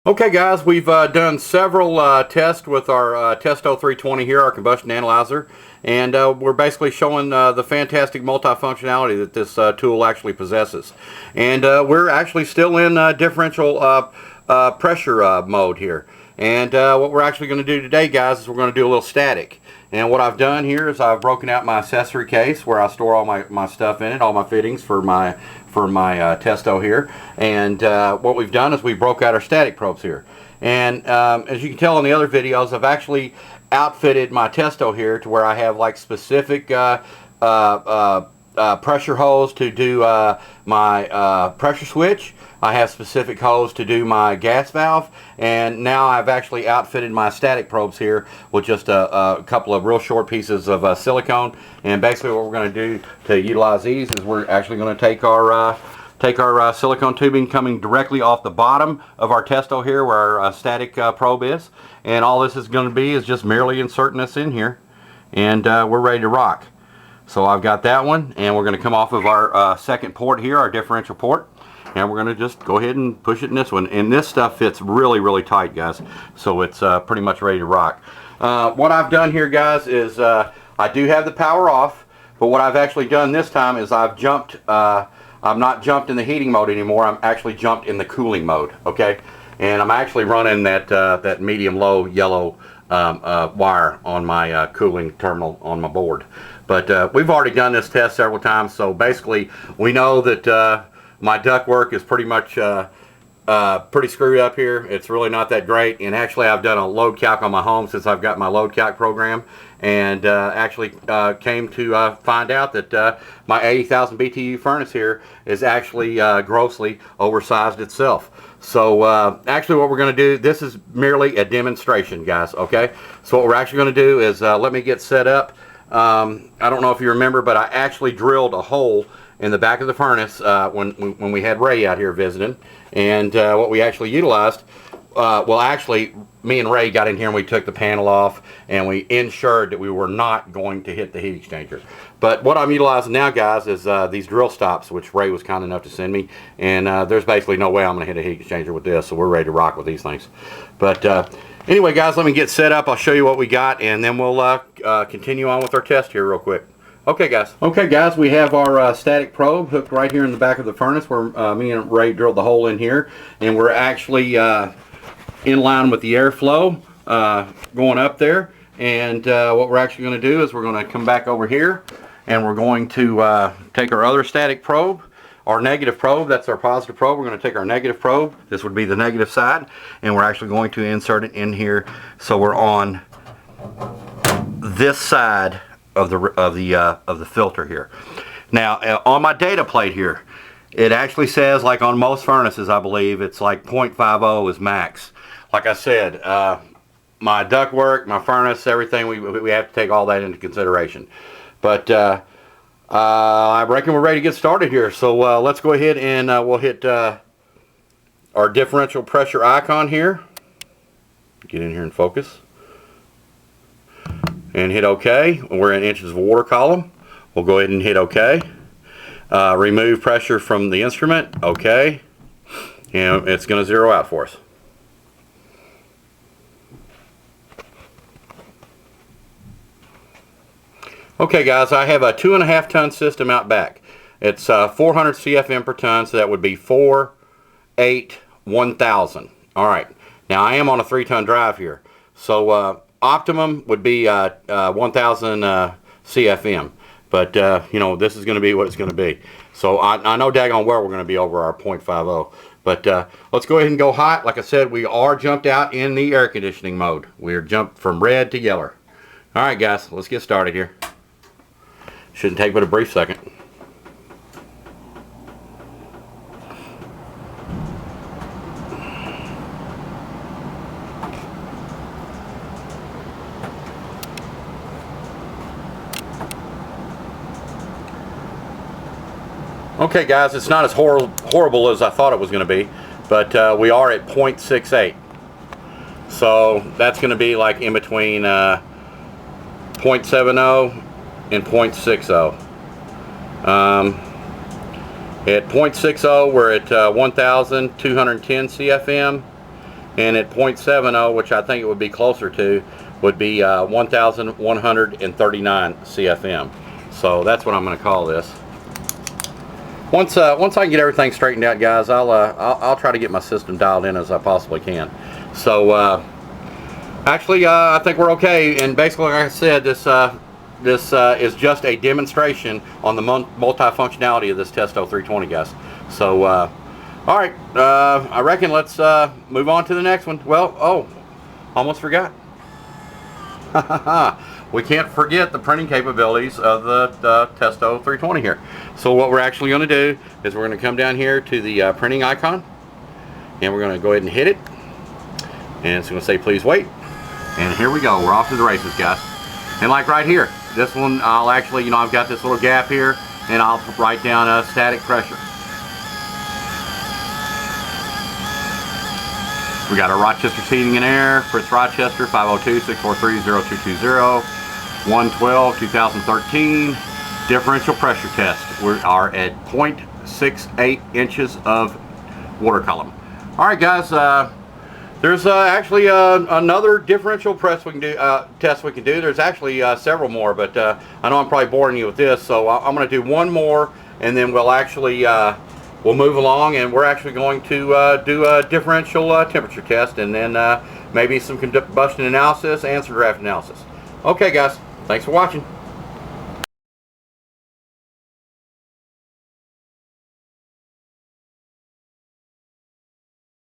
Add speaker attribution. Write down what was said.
Speaker 1: Okay guys, we've done several tests with our Testo 320 here, our combustion analyzer, and we're basically showing the fantastic multifunctionality that this tool actually possesses. And we're actually still in differential pressure mode here. And what we're actually going to do today, guys, is we're going to do a little static. And what I've done here is I've broken out my accessory case where I store all my stuff in it, all my fittings for my Testo here. And what we've done is we broke out our static probes here. And as you can tell in the other videos, I've actually outfitted my Testo here to where I have like specific pressure hose to do my pressure switch. I have specific hose to do my gas valve, and now I've actually outfitted my static probes here with just a couple of real short pieces of silicone. And basically what we're going to do to utilize these is we're actually going to take our silicone tubing coming directly off the bottom of our Testo here where our static probe is, and all this is going to be is just merely inserting this in here, and we're ready to rock. So I've got that one, and we're going to come off of our second port here, our differential port. And we're going to just go ahead and push it in this one. And this stuff fits really, really tight, guys. So it's pretty much ready to rock. What I've done here, guys, is I do have the power off. But what I've actually done this time is I've jumped. I'm not jumped in the heating mode anymore. I'm actually jumped in the cooling mode. Okay. And I'm actually running that medium-low yellow wire on my cooling terminal on my board. But we've already done this test several times. So basically, we know that my ductwork is pretty much pretty screwed up here. It's really not that great. And actually, I've done a load calc on my home since I've got my load calc program, and actually came to find out that my 80,000 BTU furnace here is actually grossly oversized itself. So actually what we're going to do, this is merely a demonstration, guys, okay? So what we're actually going to do is let me get set up. I don't know if you remember, but I actually drilled a hole in the back of the furnace when we had Ray out here visiting. And what we actually utilized, well actually me and Ray got in here and we took the panel off and we ensured that we were not going to hit the heat exchanger. But what I'm utilizing now, guys, is these drill stops, which Ray was kind enough to send me. And there's basically no way I'm going to hit a heat exchanger with this, so we're ready to rock with these things. But anyway, guys, let me get set up. I'll show you what we got, and then we'll continue on with our test here real quick. Okay guys, we have our static probe hooked right here in the back of the furnace where me and Ray drilled the hole in here, and we're actually in line with the airflow going up there. And what we're actually going to do is we're going to come back over here, and we're going to take our other static probe, our negative probe. That's our positive probe. We're going to take our negative probe, this would be the negative side, and we're actually going to insert it in here so we're on this side of the filter here. Now on my data plate here, it actually says, like on most furnaces, I believe it's like 0.50 is max. Like I said, my ductwork, my furnace, everything, we have to take all that into consideration. But I reckon we're ready to get started here. So let's go ahead and we'll hit our differential pressure icon here. Get in here and focus. And hit OK. We're in inches of water column. We'll go ahead and hit OK. Remove pressure from the instrument. OK. And it's going to zero out for us. Okay, guys, I have a 2.5 ton system out back. It's 400 CFM per ton, so that would be 4, 8, 1,000. All right. Now I am on a 3-ton drive here, so optimum would be 1,000 CFM, but you know, this is going to be what it's going to be. So I know daggone well we're going to be over our 0.50. But let's go ahead and go hot. Like I said, we are jumped out in the air conditioning mode. We're jumped from red to yellow. All right, guys, let's get started here. Shouldn't take but a brief second. Okay guys, it's not as horrible as I thought it was going to be, but we are at 0.68. So that's going to be like in between 0.70 and 0.60. At 0.60 we're at 1,210 CFM, and at 0.70, which I think it would be closer to, would be 1,139 CFM. So that's what I'm going to call this. Once I can get everything straightened out, guys, I'll try to get my system dialed in as I possibly can. So actually, I think we're okay. And basically, like I said, this is just a demonstration on the multi-functionality of this Testo 320, guys. So all right, I reckon let's move on to the next one. Well, oh, almost forgot. We can't forget the printing capabilities of the Testo 320 here. So what we're actually going to do is we're going to come down here to the printing icon, and we're going to go ahead and hit it, and it's going to say please wait, and here we go. We're off to the races, guys. And like right here, this one, I'll actually, you know, I've got this little gap here, and I'll write down static pressure. We got our Rochester Heating and Air, Fritz Rochester, 502-643-0220, 112, 2013, differential pressure test. We are at 0.68 inches of water column. All right, guys, there's actually another differential press we can do, test we can do. There's actually several more, but I know I'm probably boring you with this, so I'm going to do one more, and then we'll actually we'll move along, and we're actually going to do a differential temperature test, and then maybe some combustion analysis and some draft analysis. Okay, guys, thanks for watching.